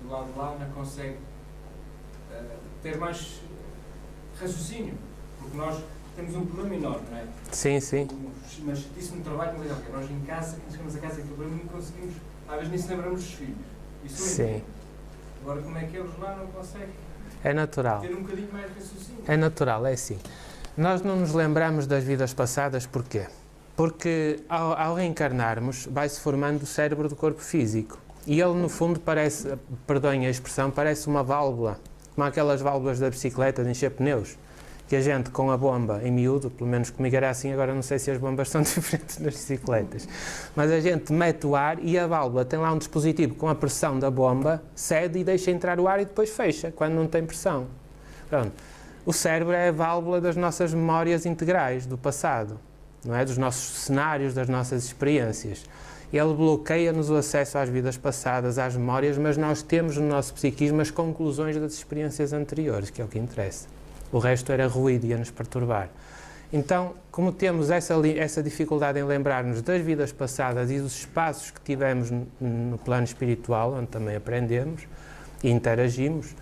do lado de lá não consegue ter mais raciocínio, porque nós temos um problema enorme, não é? Sim, sim. Mas isso no trabalho, mas okay, nós em casa, quando chegamos a casa, aquele problema não conseguimos, às vezes nem se lembramos dos filhos. Isso sim. Agora, como é que eles lá não conseguem é natural. ter um bocadinho mais de raciocínio? É natural, é assim. Nós não nos lembramos das vidas passadas, porquê? Porque ao reencarnarmos, vai-se formando o cérebro do corpo físico. E ele, no fundo, parece, perdoem a expressão, parece uma válvula, como aquelas válvulas da bicicleta de encher pneus, que a gente com a bomba em miúdo, pelo menos comigo era assim, agora não sei se as bombas são diferentes nas bicicletas, mas a gente mete o ar e a válvula tem lá um dispositivo com a pressão da bomba, cede e deixa entrar o ar e depois fecha, quando não tem pressão. Pronto. O cérebro é a válvula das nossas memórias integrais do passado, não é? Dos nossos cenários, das nossas experiências. Ele bloqueia-nos o acesso às vidas passadas, às memórias, mas nós temos no nosso psiquismo as conclusões das experiências anteriores, que é o que interessa. O resto era ruído, ia-nos perturbar. Então, como temos essa dificuldade em lembrar-nos das vidas passadas e dos espaços que tivemos no plano espiritual, onde também aprendemos e interagimos,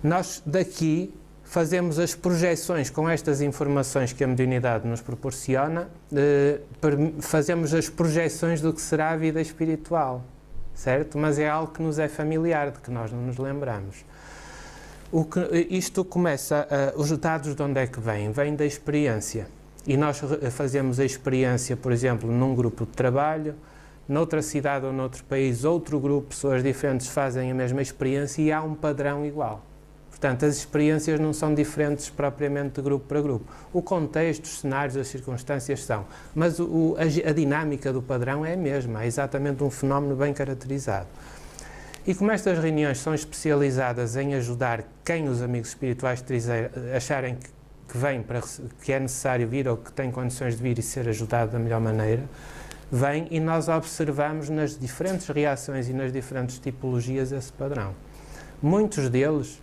nós daqui fazemos as projeções com estas informações que a mediunidade nos proporciona, fazemos as projeções do que será a vida espiritual, certo? Mas é algo que nos é familiar, de que nós não nos lembramos. Isto começa, os dados de onde é que vêm? Vêm da experiência. E nós fazemos a experiência, por exemplo, num grupo de trabalho, noutra cidade ou noutro país, outro grupo, pessoas diferentes fazem a mesma experiência e há um padrão igual. Portanto, as experiências não são diferentes propriamente de grupo para grupo. O contexto, os cenários, as circunstâncias são. Mas a dinâmica do padrão é a mesma, é exatamente um fenómeno bem caracterizado. E como estas reuniões são especializadas em ajudar quem os amigos espirituais acharem que é necessário vir ou que tem condições de vir e ser ajudado da melhor maneira, vem e nós observamos nas diferentes reações e nas diferentes tipologias esse padrão. Muitos deles,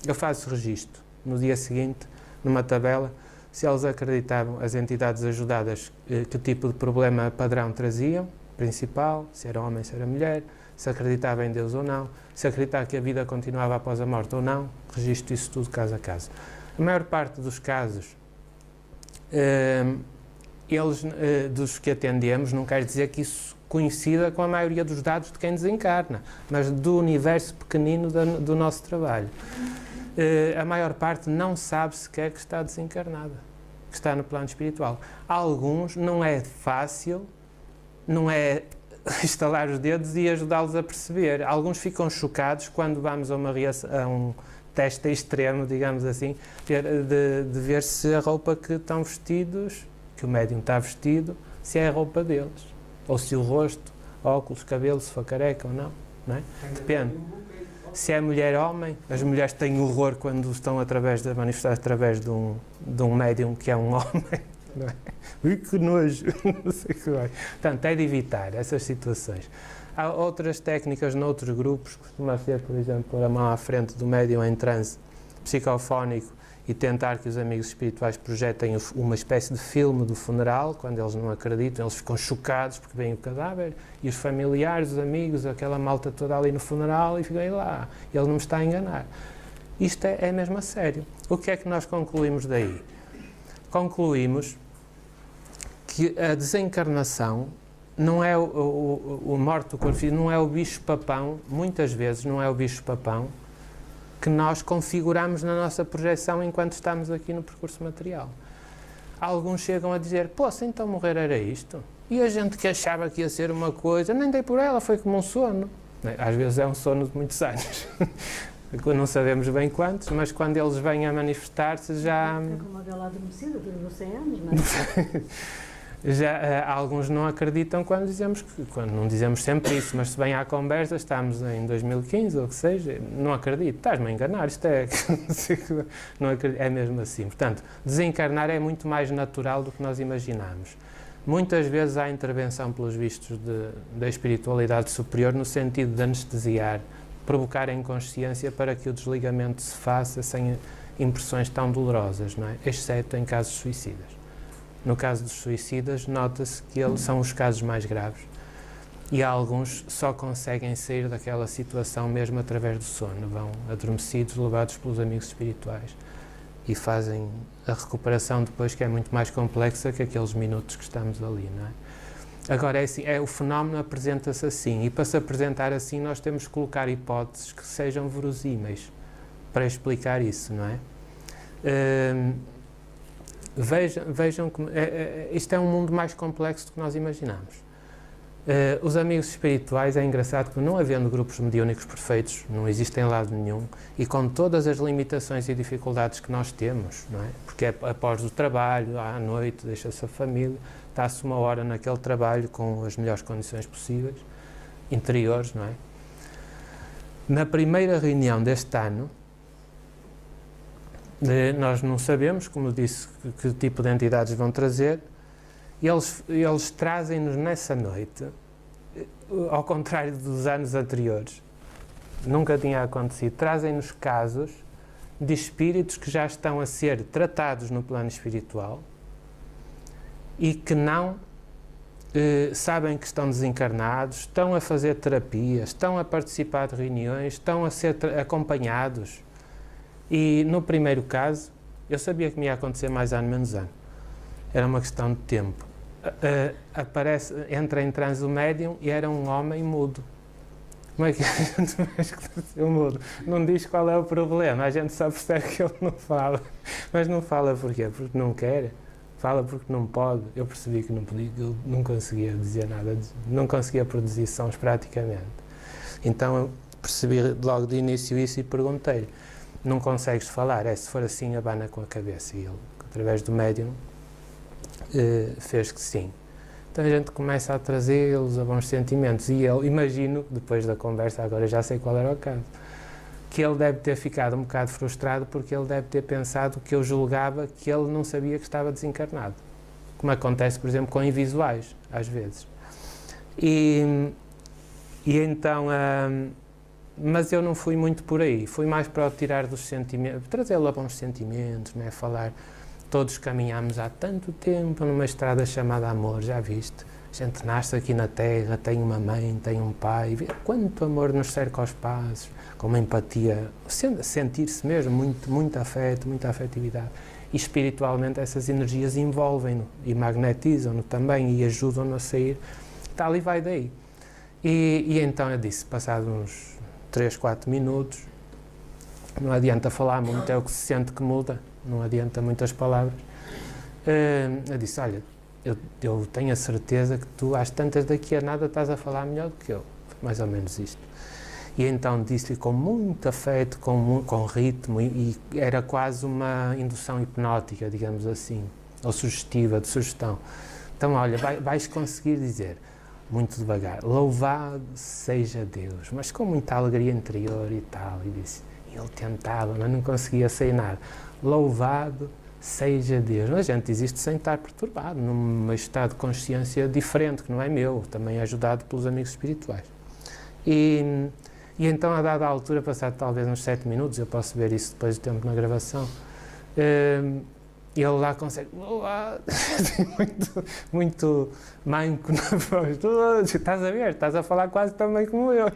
eu faço registro no dia seguinte, numa tabela, se eles acreditavam, as entidades ajudadas, que tipo de problema padrão traziam, principal, se era homem, se era mulher, se acreditava em Deus ou não, se acreditava que a vida continuava após a morte ou não, registro isso tudo caso a caso. A maior parte dos casos, dos que atendemos, não quer dizer que isso coincida com a maioria dos dados de quem desencarna, mas do universo pequenino do nosso trabalho. A maior parte não sabe sequer que está desencarnada, que está no plano espiritual. Alguns não é fácil, não é estalar os dedos e ajudá-los a perceber. Alguns ficam chocados quando vamos a um teste extremo, digamos assim, de ver se a roupa que estão vestidos, que o médium está vestido, se é a roupa deles. Ou se o rosto, óculos, cabelo, se for careca ou não. Não é? Depende. Se é mulher ou homem, as mulheres têm horror quando estão manifestar através de um médium que é um homem. Não é? Ui, que nojo! Não sei o que vai. Portanto, é de evitar essas situações. Há outras técnicas noutros grupos, costuma ser, por exemplo, pôr a mão à frente do médium em transe psicofónico e tentar que os amigos espirituais projetem uma espécie de filme do funeral, quando eles não acreditam, eles ficam chocados porque veem o cadáver, e os familiares, os amigos, aquela malta toda ali no funeral, e ficam aí lá, ele não me está a enganar. Isto é mesmo a sério. O que é que nós concluímos daí? Concluímos que a desencarnação não é o morte do corpo físico, não é o bicho-papão, muitas vezes não é o bicho-papão que nós configuramos na nossa projeção enquanto estamos aqui no percurso material. Alguns chegam a dizer, poxa, então morrer era isto? E a gente que achava que ia ser uma coisa, nem dei por ela, foi como um sono. Às vezes é um sono de muitos anos. Não sabemos bem quantos, mas quando eles vêm a manifestar-se já... É como aquela adormecida, durante 100 anos, não é? Alguns não acreditam quando não dizemos sempre isso, mas se vem à conversa, estamos em 2015 ou o que seja, não acredito, estás-me a enganar, isto é... não acredito, é mesmo assim. Portanto, desencarnar é muito mais natural do que nós imaginamos. Muitas vezes há intervenção pelos vistos da espiritualidade superior no sentido de anestesiar, provocar a inconsciência para que o desligamento se faça sem impressões tão dolorosas, não é? Exceto em casos suicidas. No caso dos suicidas, nota-se que eles são os casos mais graves. E alguns só conseguem sair daquela situação mesmo através do sono, vão adormecidos, levados pelos amigos espirituais e fazem a recuperação depois, que é muito mais complexa que aqueles minutos que estamos ali, não é? Agora, é assim, o fenómeno apresenta-se assim, e para se apresentar assim nós temos que colocar hipóteses que sejam verosímeis para explicar isso, não é? Vejam que isto é um mundo mais complexo do que nós imaginamos. Os amigos espirituais, é engraçado que, não havendo grupos mediúnicos perfeitos, não existem em lado nenhum, e com todas as limitações e dificuldades que nós temos, não é? Porque após o trabalho, à noite, deixa-se a família, está-se uma hora naquele trabalho com as melhores condições possíveis, interiores, não é? Na primeira reunião deste ano, nós não sabemos, como disse, que tipo de entidades vão trazer. Eles trazem-nos nessa noite, ao contrário dos anos anteriores, nunca tinha acontecido, trazem-nos casos de espíritos que já estão a ser tratados no plano espiritual e que não sabem que estão desencarnados, estão a fazer terapias, estão a participar de reuniões, estão a ser acompanhados. E no primeiro caso, eu sabia que me ia acontecer mais ano menos ano. Era uma questão de tempo. Entra em transe o médium e era um homem mudo. Como é que a gente faz que ser mudo? Não diz qual é o problema, a gente só percebe que ele não fala. Mas não fala porquê? Porque não quer? Fala porque não pode? Eu percebi que não podia, eu não conseguia dizer nada, não conseguia produzir sons praticamente. Então eu percebi logo de início isso e perguntei-lhe: não consegues falar? Se for assim, abana com a cabeça. E ele, através do médium, fez que sim. Então a gente começa a trazê-los a bons sentimentos, e eu imagino, depois da conversa, agora já sei qual era o caso, que ele deve ter ficado um bocado frustrado porque ele deve ter pensado que eu julgava que ele não sabia que estava desencarnado, como acontece, por exemplo, com invisuais, às vezes. E então, mas eu não fui muito por aí, fui mais para o tirar dos sentimentos, trazê-lo a bons sentimentos, não é? Falar. Todos caminhamos há tanto tempo numa estrada chamada amor, já viste? A gente nasce aqui na Terra, tem uma mãe, tem um pai, vê quanto amor nos cerca aos passos, com uma empatia, sentir-se mesmo, muito afeto, muita afetividade. E espiritualmente essas energias envolvem-no e magnetizam-no também e ajudam-no a sair, tal e vai daí. E então eu disse, passados uns 3, 4 minutos, não adianta falar muito, é o que se sente que muda. Não adianta muitas palavras. Eu disse, olha, eu tenho a certeza que tu, às tantas daqui a nada, estás a falar melhor do que eu. Mais ou menos isto. E então disse-lhe com muito afeto, com ritmo, e era quase uma indução hipnótica, digamos assim, ou sugestiva, de sugestão. Então, olha, vais conseguir dizer, muito devagar, louvado seja Deus, mas com muita alegria interior e tal. E disse, ele tentava, mas não conseguia sair nada. Louvado seja Deus. A gente existe sem estar perturbado, num estado de consciência diferente, que não é meu, também ajudado pelos amigos espirituais. E então, a dada altura, passado talvez uns 7 minutos, eu posso ver isso depois do tempo na gravação, ele lá consegue, muito manco na voz, estás a ver, estás a falar quase também como eu,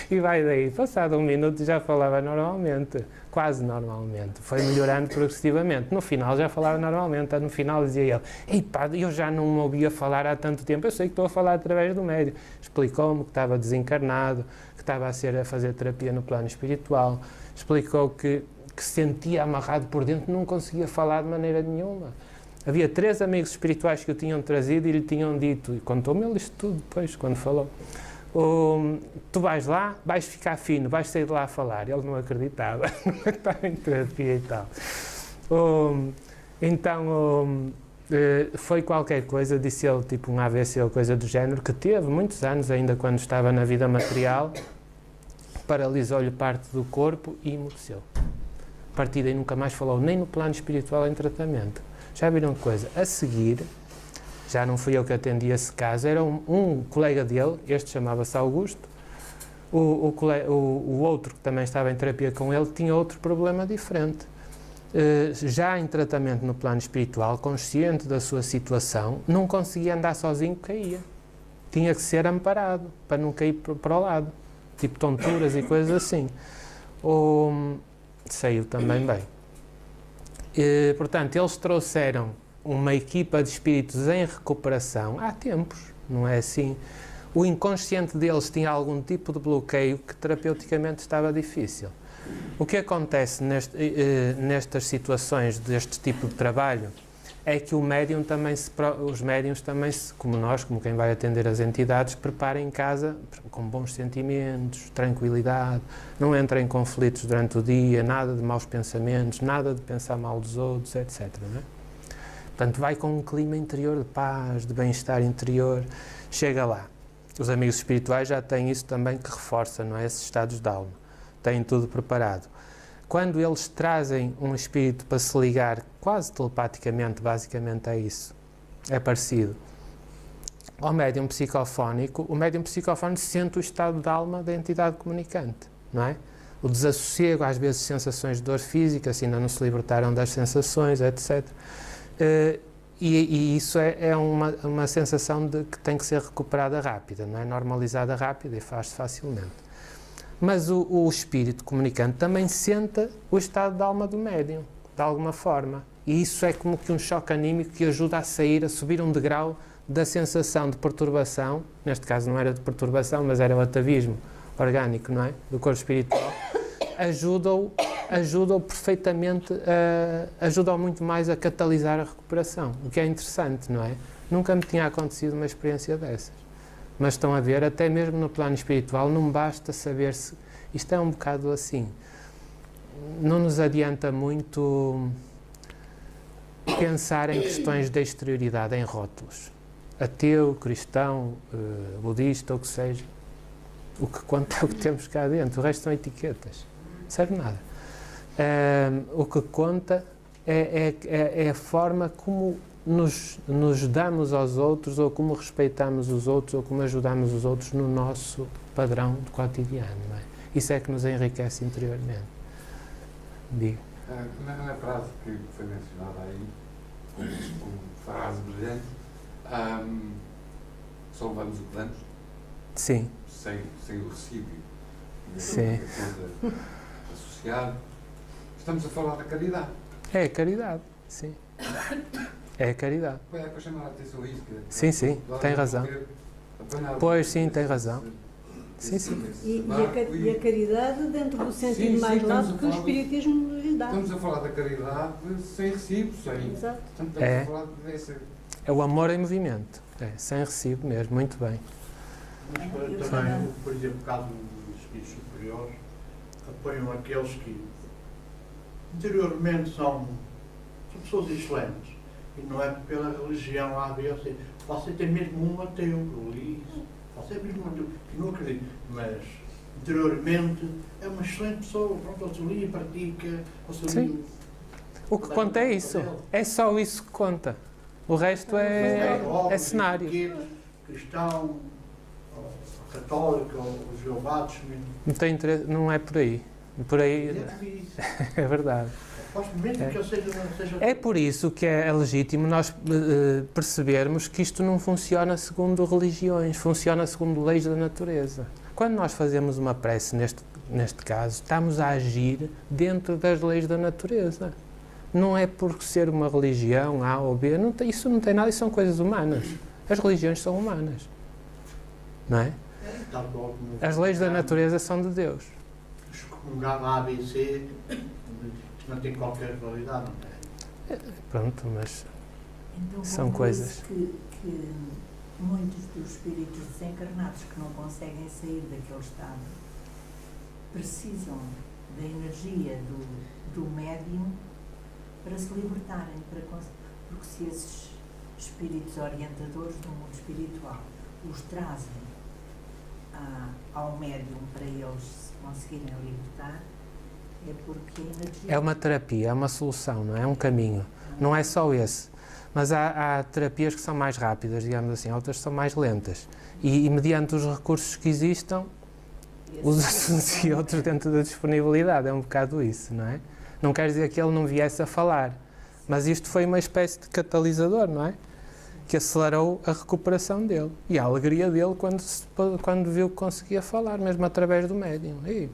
e vai daí, passado um minuto já falava normalmente, quase normalmente, foi melhorando progressivamente, no final já falava normalmente, no final dizia ele, ei pá, eu já não me ouvia falar há tanto tempo, eu sei que estou a falar através do médium, explicou-me que estava desencarnado, que estava a fazer terapia no plano espiritual, explicou que se sentia amarrado por dentro, não conseguia falar de maneira nenhuma. Havia 3 amigos espirituais que o tinham trazido e lhe tinham dito, e contou-me ele isto tudo depois, quando falou, tu vais lá, vais ficar fino, vais sair de lá a falar. Ele não acreditava, estava em terapia e tal. Então, foi qualquer coisa, disse ele, tipo um AVC ou coisa do género, que teve muitos anos ainda quando estava na vida material, paralisou-lhe parte do corpo e emudeceu. A partir daí nunca mais falou, nem no plano espiritual em tratamento. Já viram que coisa? A seguir, já não fui eu que atendi esse caso, era um colega dele, este chamava-se Augusto, o outro que também estava em terapia com ele tinha outro problema diferente. Já em tratamento no plano espiritual, consciente da sua situação, não conseguia andar sozinho, caía. tinha que ser amparado para não cair para o lado, tipo tonturas e coisas assim. Saiu também bem. Portanto, eles trouxeram uma equipa de espíritos em recuperação há tempos, não é assim? O inconsciente deles tinha algum tipo de bloqueio que terapeuticamente estava difícil. O que acontece nestas situações deste tipo de trabalho é que os médiuns também, como nós, como quem vai atender as entidades, prepara em casa com bons sentimentos, tranquilidade, não entra em conflitos durante o dia, nada de maus pensamentos, nada de pensar mal dos outros, etc. Não é? Portanto, vai com um clima interior de paz, de bem-estar interior, chega lá. Os amigos espirituais já têm isso também que reforça, não é? Esses estados de alma. Têm tudo preparado. Quando eles trazem um espírito para se ligar, quase telepaticamente, basicamente é isso. É parecido. Ao médium psicofónico, o médium psicofónico sente o estado de alma da entidade comunicante, não é? O desassossego, às vezes sensações de dor física, se ainda não se libertaram das sensações, etc. E isso é uma sensação de que tem que ser recuperada rápida, não é? Normalizada rápida e faz-se facilmente. Mas o espírito comunicante também sente o estado de alma do médium, de alguma forma. E isso é como que um choque anímico que ajuda a sair, a subir um degrau da sensação de perturbação, neste caso não era de perturbação, mas era o atavismo orgânico, não é? Do corpo espiritual, ajuda-o perfeitamente, ajuda-o muito mais a catalisar a recuperação, o que é interessante, não é? Nunca me tinha acontecido uma experiência dessas. Mas estão a ver, até mesmo no plano espiritual, não basta saber se... Isto é um bocado assim. Não nos adianta muito pensar em questões de exterioridade, em rótulos. Ateu, cristão, budista, ou o que seja. O que conta é o que temos cá dentro, o resto são etiquetas. Não serve nada. O que conta é a forma como nos damos aos outros, ou como respeitamos os outros, ou como ajudamos os outros no nosso padrão de cotidiano, não é? Isso é que nos enriquece interiormente. Digo. Na frase que foi mencionada aí, como frase brilhante, só levamos o que damos? Sim. Sem o recíbio. Sim. Associado. Estamos a falar da caridade. É a caridade, sim. É a caridade. É para chamar a atenção a isso. Sim, tem razão. Pois, sim, tem razão. Sim. E a caridade dentro do sentido mais lato que o Espiritismo lhe dá. Estamos a falar da caridade sem recibo, sem... Exato. Estamos a falar dessa... É o amor em movimento. Sem recibo mesmo, muito bem. Mas também, por exemplo, caso dos espíritos superiores, apoiam aqueles que interiormente são pessoas excelentes. E não é pela religião A, B ou C. Você tem mesmo um ateu, eu li isso. Você é mesmo um ateu. Eu não acredito. Mas, interiormente, é uma excelente pessoa. Pronto, você lia, pratica, você lia. O que conta é isso. É só isso que conta. O resto é cenário. Cristão, católico, ou Jeová, não tem interesse, não é por aí. Por aí é verdade. É por isso que é legítimo nós percebermos que isto não funciona segundo religiões, funciona segundo leis da natureza. Quando nós fazemos uma prece, neste caso, estamos a agir dentro das leis da natureza. Não é por ser uma religião A ou B, isso não tem nada, isso são coisas humanas. As religiões são humanas, não é? As leis da natureza são de Deus. Excomungar A, B, C... não tem qualquer validade, não é? Pronto, mas então, são coisas que muitos dos espíritos desencarnados que não conseguem sair daquele estado precisam da energia do médium para se libertarem, porque se esses espíritos orientadores do mundo espiritual os trazem ao médium para eles se conseguirem libertar, é porque a energia... É uma terapia, é uma solução, não é? É um caminho. Não é só esse. Mas há terapias que são mais rápidas, digamos assim, outras são mais lentas. E mediante os recursos que existam, usa-se outros dentro da disponibilidade. É um bocado isso, não é? Não quer dizer que ele não viesse a falar. Mas isto foi uma espécie de catalisador, não é? que acelerou a recuperação dele e a alegria dele quando viu que conseguia falar, mesmo através do médium. E,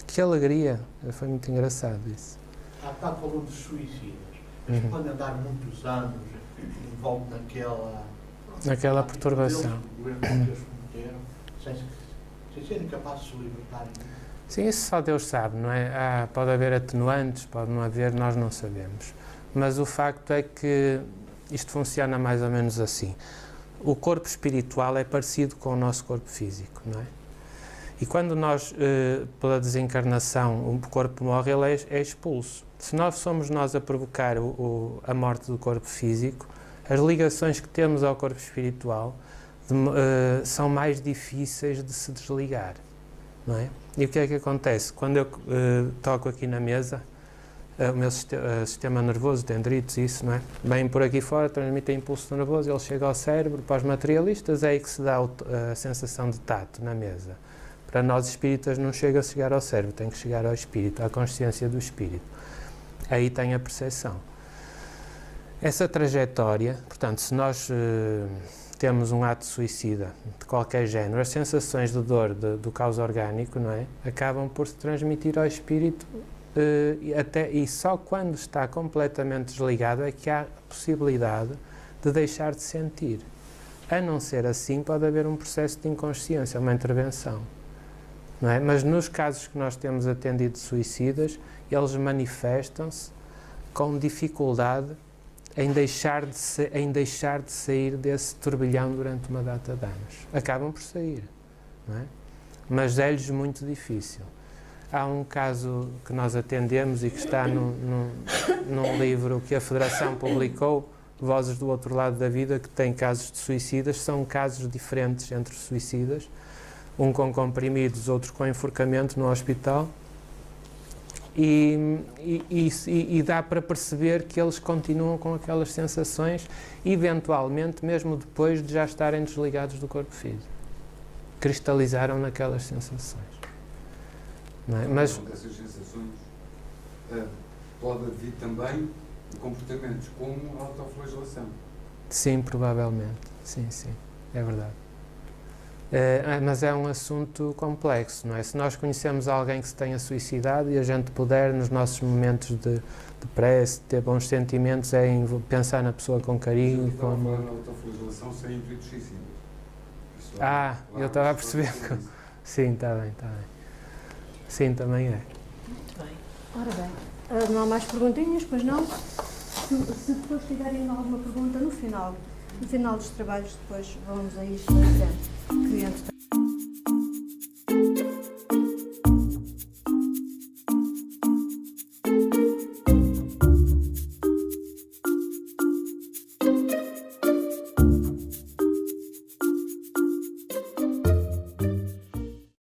que alegria! Foi muito engraçado isso. Há bocado falou de suicidas. Eles podem andar muitos anos envolto naquela perturbação. O erro que eles cometeram, sem serem capazes de se libertarem. Sim, isso só Deus sabe, não é? Pode haver atenuantes, pode não haver, nós não sabemos. Mas o facto é que isto funciona mais ou menos assim. O corpo espiritual é parecido com o nosso corpo físico, não é? E quando nós, pela desencarnação, o corpo morre, ele é expulso. Se nós somos nós a provocar a morte do corpo físico, as ligações que temos ao corpo espiritual são mais difíceis de se desligar, não é? E o que é que acontece? Quando eu toco aqui na mesa, o meu sistema nervoso, dendritos, isso, não é? Vem por aqui fora, transmite impulso nervoso, ele chega ao cérebro. Para os materialistas é aí que se dá a sensação de tato na mesa. Para nós espíritas não chega a chegar ao cérebro, tem que chegar ao espírito, à consciência do espírito. Aí tem a percepção. Essa trajetória, portanto, se nós temos um ato suicida de qualquer género, as sensações de dor do caos orgânico, não é? Acabam por se transmitir ao espírito e só quando está completamente desligado é que há a possibilidade de deixar de sentir. A não ser assim, pode haver um processo de inconsciência, uma intervenção. Não é? Mas nos casos que nós temos atendido suicidas, eles manifestam-se com dificuldade em deixar de sair desse turbilhão durante uma data de anos. Acabam por sair, não é? Mas é-lhes muito difícil. Há um caso que nós atendemos e que está num livro que a Federação publicou, Vozes do Outro Lado da Vida, que tem casos de suicidas. São casos diferentes entre os suicidas, um com comprimidos, outro com enforcamento no hospital, e dá para perceber que eles continuam com aquelas sensações, eventualmente mesmo depois de já estarem desligados do corpo físico. Cristalizaram naquelas sensações. Não é? Mas essas sensações pode vir também de comportamentos como a autoflagelação. sim, provavelmente. Sim, é verdade. Mas é um assunto complexo, não é? Se nós conhecemos alguém que se tenha suicidado e a gente puder, nos nossos momentos de prece, ter bons sentimentos, é em pensar na pessoa com carinho. Eu estava a falar na autoflagelação sem intuitos suicidas. Eu estava a perceber que... Sim, está bem. Sim, também é. Muito bem. Ora bem, não há mais perguntinhas, pois não? Se depois tiverem alguma pergunta no final dos trabalhos, depois vamos a isso, que entretanto